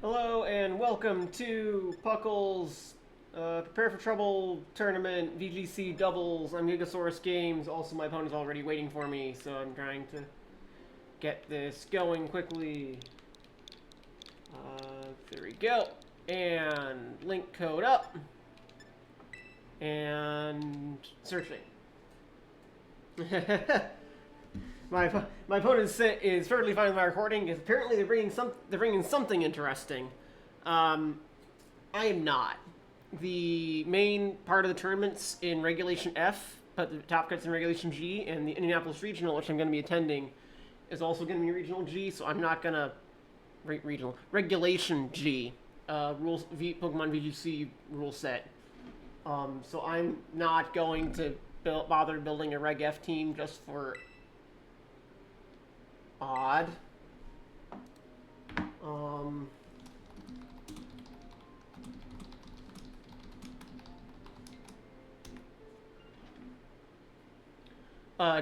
Hello and welcome to PUCL's Prepare for Trouble Tournament VGC Doubles. I'm GigaSaurusGames. Also, my opponent's already waiting for me, so I'm trying to get this going quickly. There we go. And link code up. And searching. My opponent is perfectly fine with my recording. Because apparently they're bringing something interesting. I am not. The main part of the tournament's in Regulation F, but the top cut's in Regulation G, and the Indianapolis Regional, which I'm going to be attending, is also going to be Regional G. So I'm not going to regional Regulation G rules Pokemon VGC rule set. So I'm not going to bother building a Reg F team just for odd.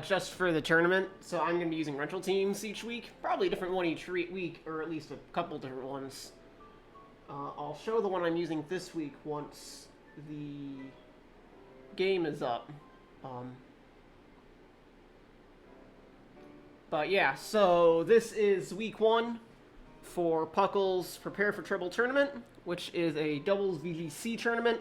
Just for the tournament, so I'm going to be using rental teams each week. Probably a different one each week, or at least a couple different ones. I'll show the one I'm using this week once the game is up. But yeah, so this is week 1 for PUCL's Prepare for Trouble Tournament, which is a doubles VGC tournament.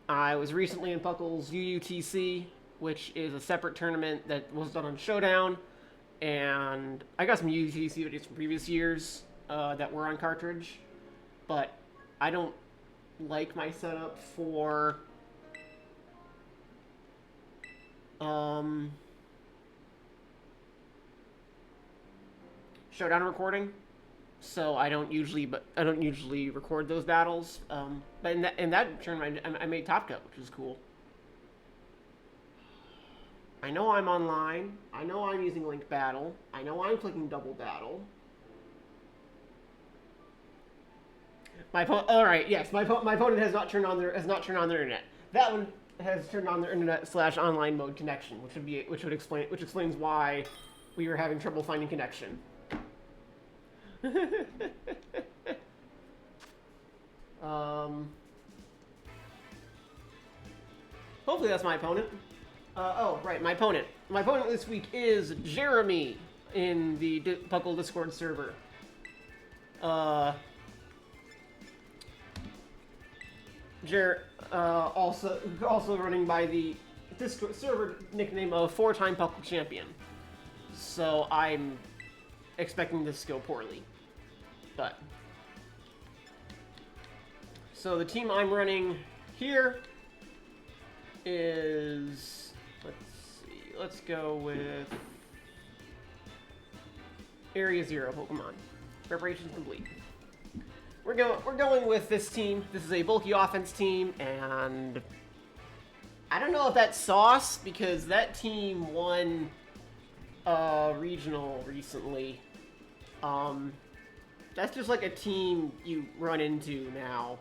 I was recently in PUCL's UUTC, which is a separate tournament that was done on Showdown, and I got some UUTC videos from previous years that were on cartridge, but I don't like my setup for Showdown recording, so I don't usually record those battles. But in that tournament, I made top cut, which is cool. I know I'm online. I know I'm using link battle. I know I'm clicking double battle. All right, yes, my opponent has not turned on their internet. That one has turned on their internet / online mode connection, which explains why we were having trouble finding connection. Hopefully that's my opponent. Oh, right, my opponent. My opponent this week is Jeremy in the PUCL Discord server. Also running by the Discord server nickname of 4-time PUCL champion. So I'm expecting this to go poorly. But so the team I'm running here is, let's go with Area 0 Pokemon. Preparations complete. We're going with this team. This is a bulky offense team, and I don't know if that's sauce because that team won regional recently. That's just like a team you run into now.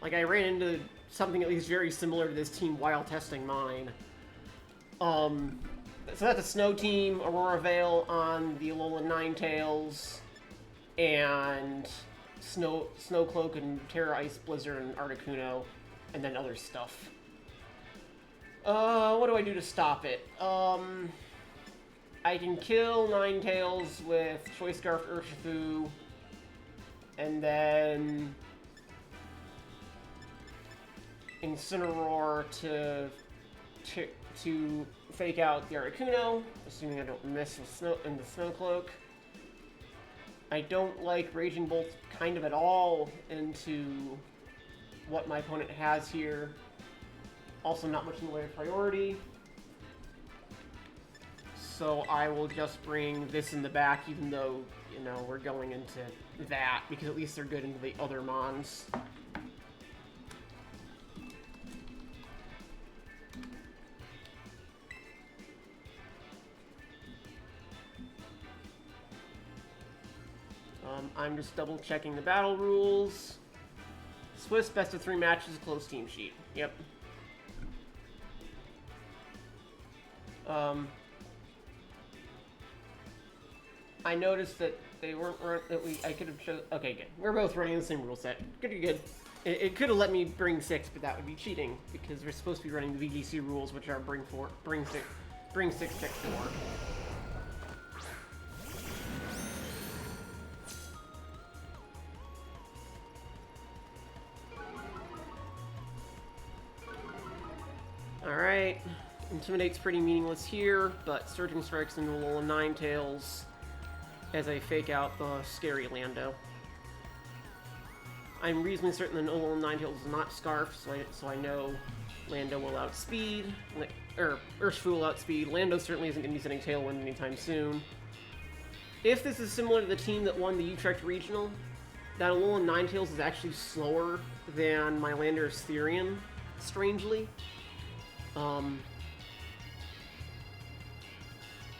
Like, I ran into something at least very similar to this team while testing mine. So that's a snow team, Aurora Veil on the Alolan Ninetales, and Snow Cloak and Terra Ice Blizzard and Articuno, and then other stuff. What do I do to stop it? I can kill Ninetales with Choice Scarf Urshifu, and then Incineroar to fake out the Articuno, assuming I don't miss in the Snow Cloak. I don't like Raging Bolt kind of at all into what my opponent has here. Also not much in the way of priority. So I will just bring this in the back, even though, you know, we're going into that, because at least they're good into the other mons. I'm just double checking the battle rules. Swiss best of 3 matches, close team sheet. Yep. I noticed that they weren't I could have chosen. Okay, good. We're both running the same rule set. Good. It could have let me bring 6, but that would be cheating because we're supposed to be running the VGC rules, which are bring 6, check 4. Alright, Intimidate's pretty meaningless here, but Surging Strike's into Alolan Ninetales as I fake out the scary Lando. I'm reasonably certain that Alolan Ninetales is not Scarfed, so I know Lando will outspeed, Urshifu will outspeed. Lando certainly isn't going to be sending Tailwind anytime soon. If this is similar to the team that won the Utrecht Regional, that Alolan Ninetales is actually slower than my Landorus Therian, strangely.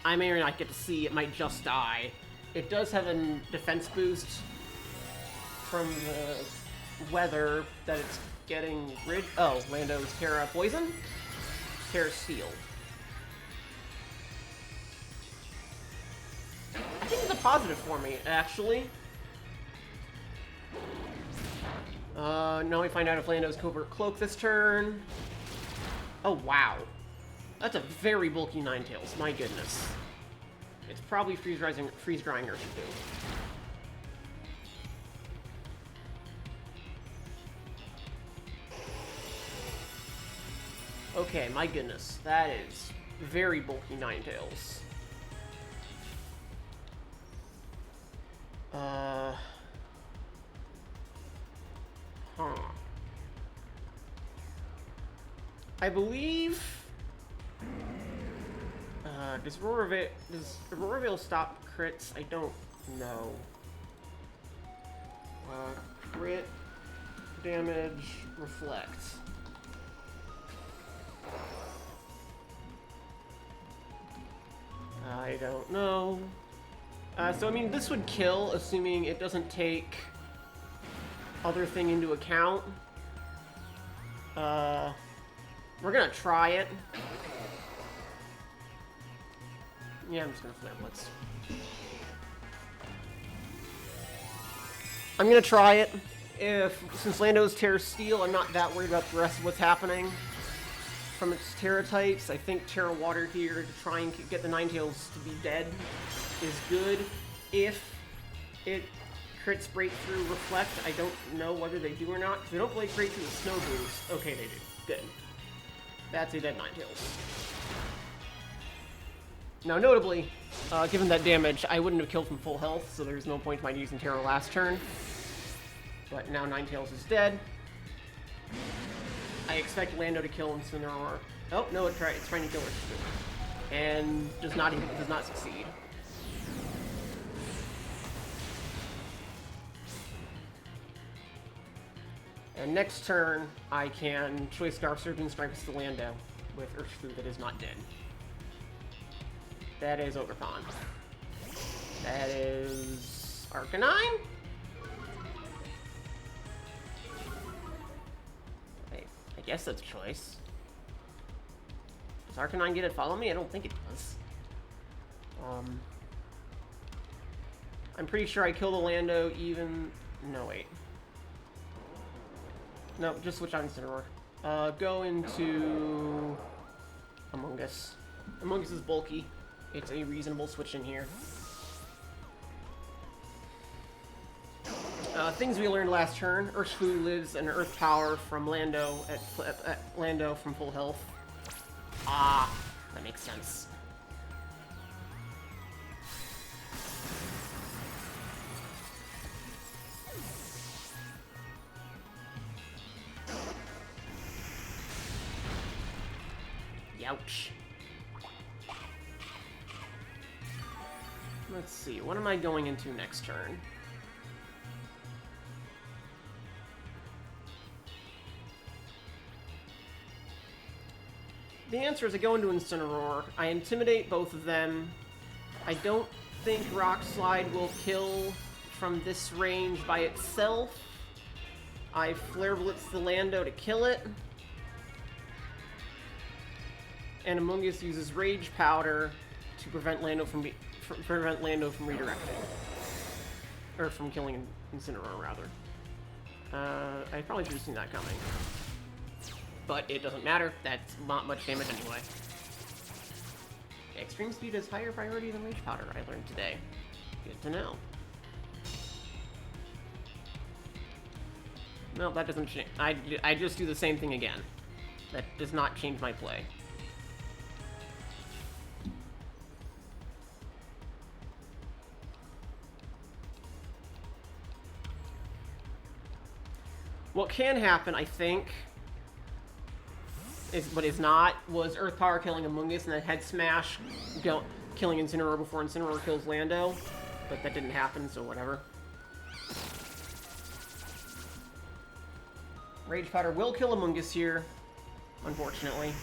I may or not get to see, it might just die. It does have a defense boost from the weather that it's getting rid. Oh, Lando's Terra Poison? Terra Steel. I think it's a positive for me, actually. Now we find out if Lando's Covert Cloak this turn. Oh, wow. That's a very bulky Ninetales, my goodness. It's probably freeze-drying Urshifu. Okay, my goodness. That is very bulky Ninetales. I believe... does Aurora Veil stop crits? I don't know. Crit, damage, reflect. I don't know. So, I mean, this would kill, assuming it doesn't take other thing into account. We're gonna try it. Yeah, I'm just gonna Flare Blitz. I'm gonna try it. Since Lando's Terra Steel, I'm not that worried about the rest of what's happening from its Terra types. I think Terra Water here to try and get the Ninetales to be dead is good. If it crits Breakthrough Reflect, I don't know whether they do or not, because they don't play Breakthrough with Snow Boost. Okay, they do. Good. That's a dead Ninetales. Now, notably, given that damage, I wouldn't have killed from full health, so there's no point to my using Terra last turn. But now Ninetales is dead. I expect Lando to kill him sooner or... Oh, no, it's trying to kill her. And does not succeed. And next turn, I can choice Dark Surgeon Strikes to Lando with Urshifu that is not dead. That is Ogerpon. That is Arcanine? I guess that's a choice. Does Arcanine get it follow me? I don't think it does. I'm pretty sure I kill the Lando even... No, wait. No, just switch on Incineroar. Go into... Among Us. Among Us is bulky. It's a reasonable switch in here. Things we learned last turn. Urshifu lives an Earth Power from Lando at Lando from full health. Ah, that makes sense. Youch. Let's see, what am I going into next turn? The answer is I go into Incineroar. I intimidate both of them. I don't think Rock Slide will kill from this range by itself. I Flare Blitz the Lando to kill it. And Among Us uses Rage Powder to prevent Lando prevent Lando from redirecting. Or from killing Incineroar, rather. I probably should have seen that coming. But it doesn't matter. That's not much damage anyway. Extreme speed is higher priority than Rage Powder, I learned today. Good to know. No, that doesn't change. I just do the same thing again. That does not change my play. What can happen, I think, but is not, was Earth Power killing Amoonguss and then Head Smash killing Incineroar before Incineroar kills Lando. But that didn't happen, so whatever. Rage Powder will kill Amoonguss here, unfortunately.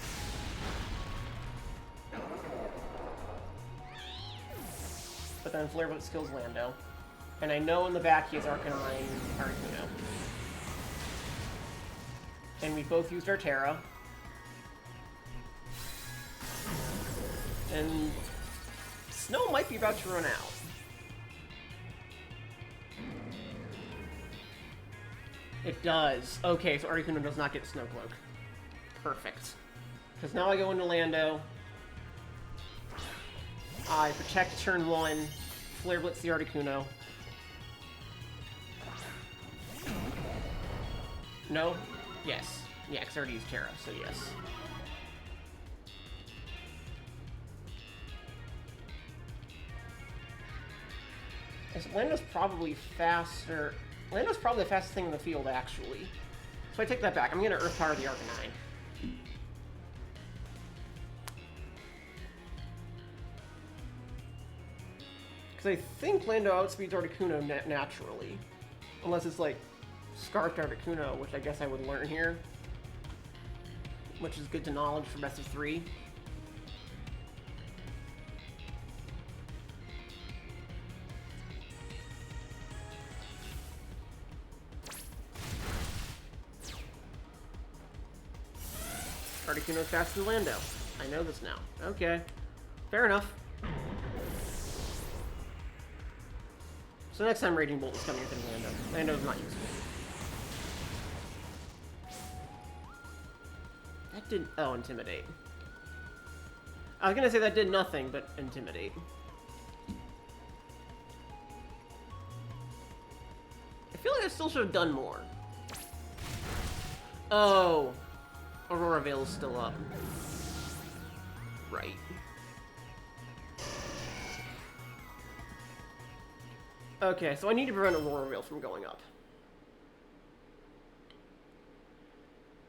But then Flare Blitz kills Lando. And I know in the back he has Arcanine Articuno. And we both used our Terra. And Snow might be about to run out. It does. Okay, so Articuno does not get Snow Cloak. Perfect. Because now I go into Lando. I protect turn 1. Flare Blitz the Articuno. No? Yes. Yeah, because I already used Terra, so yes. Lando's probably faster. Lando's probably the fastest thing in the field, actually. So I take that back. I'm going to Earth Power the Arcanine. Because I think Lando outspeeds Articuno naturally. Unless it's like Scarfed Articuno, which I guess I would learn here. Which is good to knowledge for best of 3. Articuno's faster than Lando. I know this now. Okay. Fair enough. So next time Raging Bolt is coming within Lando. Lando's not useful. That didn't... Oh, Intimidate. I was gonna say that did nothing, but Intimidate. I feel like I still should have done more. Oh. Aurora Veil is still up. Right. Okay, so I need to prevent Aurora Veil from going up.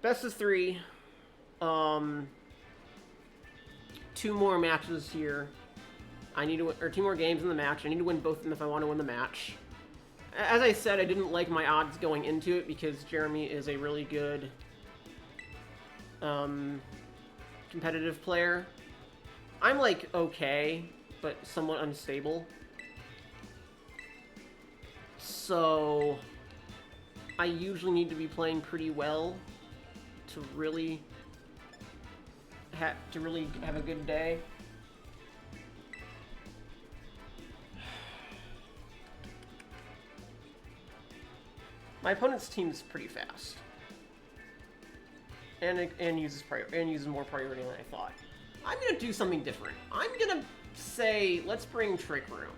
Best of 3. 2 more matches here. I need to win, or 2 more games in the match. I need to win both of them if I want to win the match. As I said, I didn't like my odds going into it because Jeremy is a really good competitive player. I'm like okay, but somewhat unstable. So I usually need to be playing pretty well to really have a good day. My opponent's team's pretty fast, and uses more priority than I thought. I'm gonna do something different. I'm gonna say let's bring Trick Room.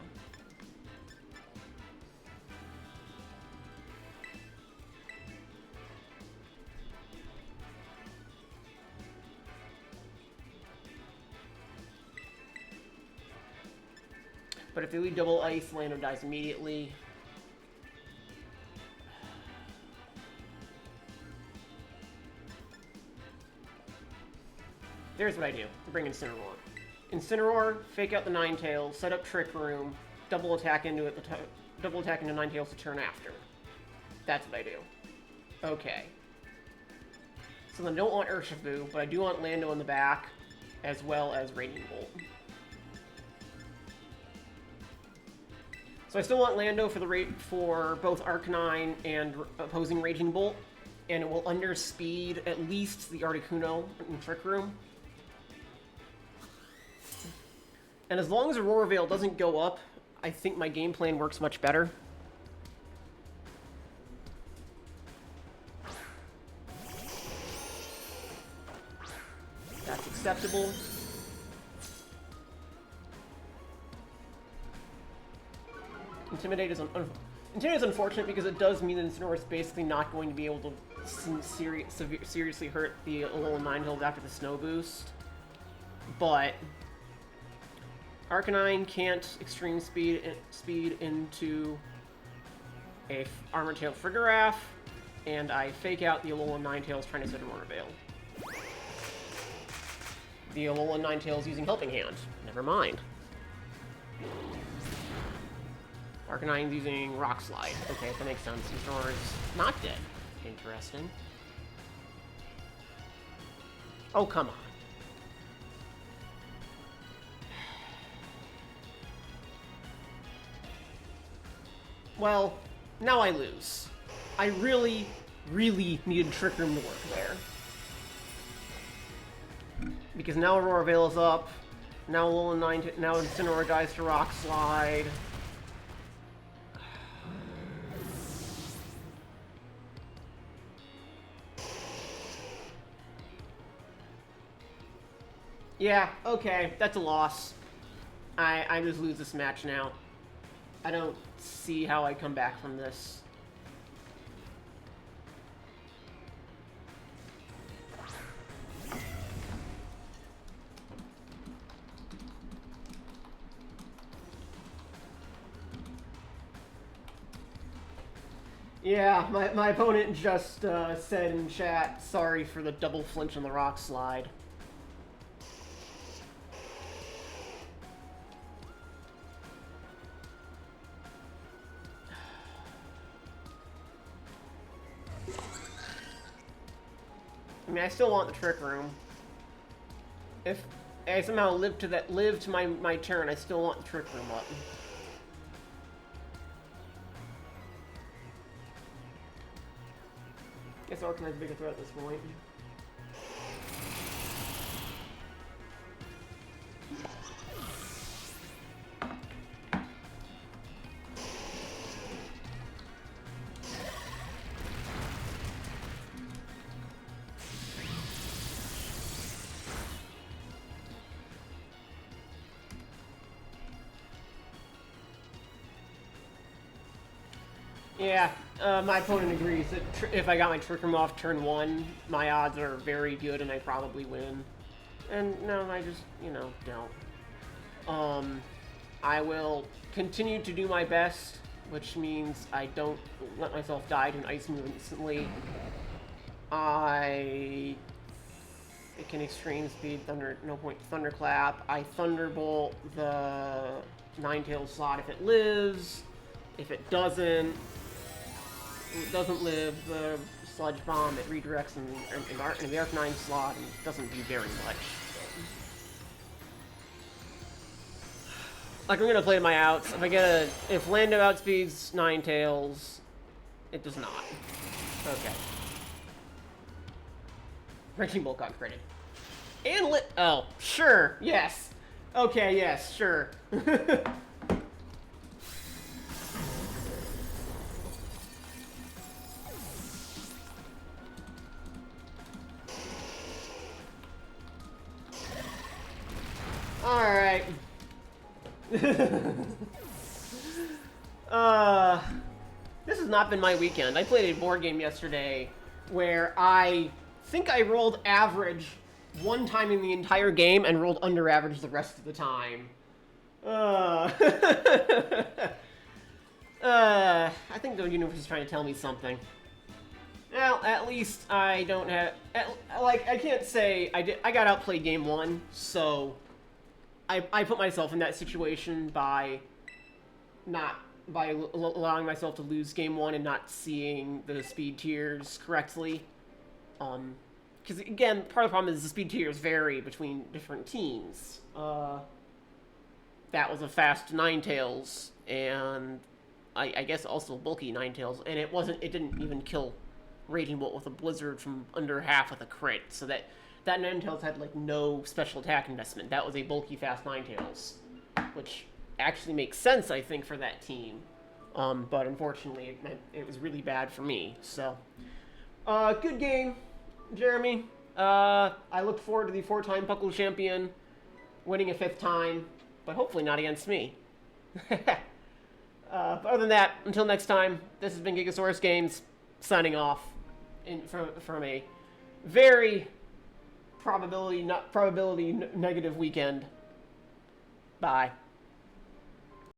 But if they lead double ice, Lando dies immediately. Here's what I do. I bring Incineroar. Incineroar, fake out the Ninetales, set up Trick Room, double attack into it, double attack into Ninetales to turn after. That's what I do. Okay. So then I don't want Urshifu, but I do want Lando in the back, as well as Raging Bolt. So I still want Lando for both Arcanine and opposing Raging Bolt, and it will underspeed at least the Articuno in Trick Room. And as long as Aurora Veil doesn't go up, I think my game plan works much better. That's acceptable. Intimidate is unfortunate because it does mean that Incineroar is basically not going to be able to seriously hurt the Alolan Ninetales after the Snow Boost. But Arcanine can't extreme speed into a Armor Tail Frigoraph, and I fake out the Alolan Ninetales trying to set Aurora Veil. The Alolan Ninetales using Helping Hand. Never mind. Arcanine's using Rock Slide. Okay, that makes sense. Incineroar is not dead. Interesting. Oh, come on. Well, now I lose. I really, really needed Trick Room to work there. Because now Aurora Veil is up. Now now Incineroar dies to Rock Slide. Yeah, okay, that's a loss. I just lose this match now. I don't see how I come back from this. Yeah, my opponent just said in chat, sorry for the double flinch on the Rock Slide. I mean, I still want the Trick Room. If I somehow live to my turn, I still want the Trick Room up. Guess Arcanine's a bigger threat at this point. Yeah, my opponent agrees that if I got my Trick Room off turn 1, my odds are very good and I probably win. And no, I just, you know, don't. I will continue to do my best, which means I don't let myself die to an Ice move instantly. It can extreme speed Thunderclap. I Thunderbolt the Ninetales slot if it lives. If it doesn't live, the Sludge Bomb, it redirects in the Arcanine slot and doesn't do very much. Like, I'm gonna play my outs. If Lando outspeeds Ninetales, it does not. Okay. Wrenching Bolt got critted. And oh, sure, yes. Okay, yes, sure. Alright. This has not been my weekend. I played a board game yesterday where I think I rolled average one time in the entire game and rolled under average the rest of the time. I think the universe is trying to tell me something. Well, at least I don't have... I can't say... I got outplayed game 1, so... I put myself in that situation by allowing myself to lose game 1 and not seeing the speed tiers correctly. Because, again, part of the problem is the speed tiers vary between different teams. That was a fast Ninetales, and I guess also bulky Ninetales, and it didn't even kill Raging Bolt with a Blizzard from under half with a crit, so that Ninetales had, like, no special attack investment. That was a bulky, fast Ninetales. which actually makes sense, I think, for that team. But unfortunately, it was really bad for me. So, good game, Jeremy. I look forward to the 4-time PUCL champion winning a 5th time, but hopefully not against me. But other than that, until next time, this has been GigaSaurusGames signing off from a very probability negative weekend. Bye.